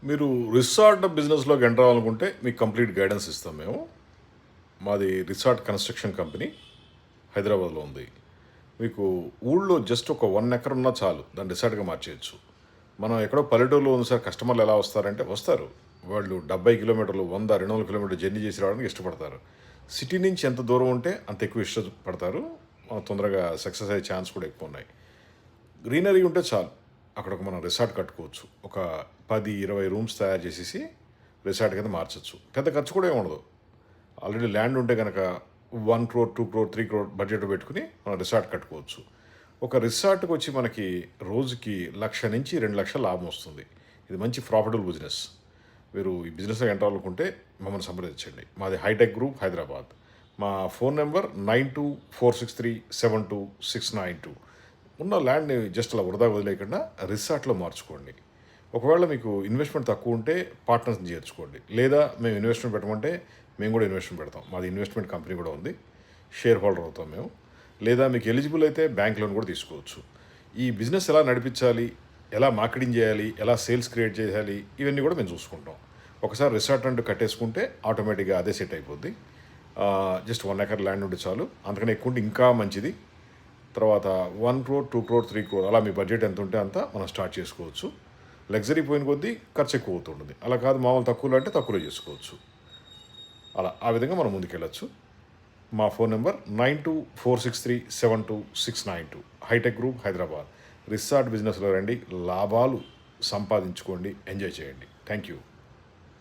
మీరు resort బిజినెస్లోకి enter అవ్వాలనుకుంటే మీకు కంప్లీట్ గైడెన్స్ ఇస్తాం మేము. మాది రిసార్ట్ కన్స్ట్రక్షన్ కంపెనీ హైదరాబాద్లో ఉంది. మీకు ఊళ్ళో జస్ట్ ఒక 1 ఎకర్ ఉన్నా చాలు, దాన్ని రిసార్ట్గా మార్చేయచ్చు. మనం ఎక్కడో పల్లెటూరులో ఉంది సార్, కస్టమర్లు ఎలా వస్తారంటే వస్తారు. వాళ్ళు 70 కిలోమీటర్లు, 100, 200 కిలోమీటర్లు జర్నీ చేసి రావడానికి ఇష్టపడతారు. సిటీ నుంచి ఎంత దూరం ఉంటే అంత ఎక్కువ ఇష్టపడతారు. తొందరగా సక్సెస్ అయ్యే ఛాన్స్ కూడా ఎక్కువ ఉన్నాయి. గ్రీనరీ ఉంటే చాలు, అక్కడ మనం రిసార్ట్ కట్టుకోవచ్చు. ఒక 10-20 రూమ్స్ తయారు చేసేసి రిసార్ట్ కింద మార్చచ్చు. పెద్ద ఖర్చు కూడా ఏమి ఉండదు. ఆల్రెడీ ల్యాండ్ ఉంటే కనుక 1 crore, 2 crore, 3 crore బడ్జెట్ పెట్టుకుని మనం రిసార్ట్ కట్టుకోవచ్చు. ఒక రిసార్ట్కి వచ్చి మనకి రోజుకి 1,00,000 నుంచి 2,00,000 లాభం వస్తుంది. ఇది మంచి ప్రాఫిటబుల్ బిజినెస్. మీరు ఈ బిజినెస్లో ఎంటర్ అవ్వాలనుకుంటే మమ్మల్ని సంప్రదించండి. మాది హైటెక్ గ్రూప్, హైదరాబాద్. మా ఫోన్ నెంబర్ 9246372692. ఉన్న ల్యాండ్ని జస్ట్ అలా వృధా వదిలేయకుండా రిసార్ట్లో మార్చుకోండి. ఒకవేళ మీకు ఇన్వెస్ట్మెంట్ తక్కువ ఉంటే పార్ట్నర్స్ని చేర్చుకోండి. లేదా మేము ఇన్వెస్ట్మెంట్ పెట్టమంటే మేము కూడా ఇన్వెస్ట్మెంట్ పెడతాం. మాది ఇన్వెస్ట్మెంట్ కంపెనీ కూడా ఉంది, షేర్ హోల్డర్ అవుతాం మేము. లేదా మీకు ఎలిజిబుల్ అయితే బ్యాంక్ లోన్ కూడా తీసుకోవచ్చు. ఈ బిజినెస్ ఎలా నడిపించాలి, ఎలా మార్కెటింగ్ చేయాలి, ఎలా సేల్స్ క్రియేట్ చేయాలి, ఇవన్నీ కూడా మేము చూసుకుంటాం. ఒకసారి రిసార్ట్ అంటూ కట్టేసుకుంటే ఆటోమేటిక్గా అదే సెట్ అయిపోద్ది. జస్ట్ 1 ఎకర్ ల్యాండ్ ఉంటే చాలు. అంతకన్నా ఎక్కువ ఉంటే ఇంకా మంచిది. తర్వాత 1 crore, 2 crore, 3 crore అలా మీ బడ్జెట్ ఎంత ఉంటే అంత మనం స్టార్ట్ చేసుకోవచ్చు. లగ్జరీ పోయిన కొద్దీ ఖర్చు ఎక్కువ అవుతుంటుంది. అలా కాదు, మామూలు తక్కువలో అంటే తక్కువలో చేసుకోవచ్చు. అలా ఆ విధంగా మనం ముందుకెళ్ళచ్చు. మా phone number 9246372692. Hitech group, Hyderabad. Resort బిజినెస్లో రండి, లాభాలు సంపాదించుకోండి, ఎంజాయ్ చేయండి. Thank you.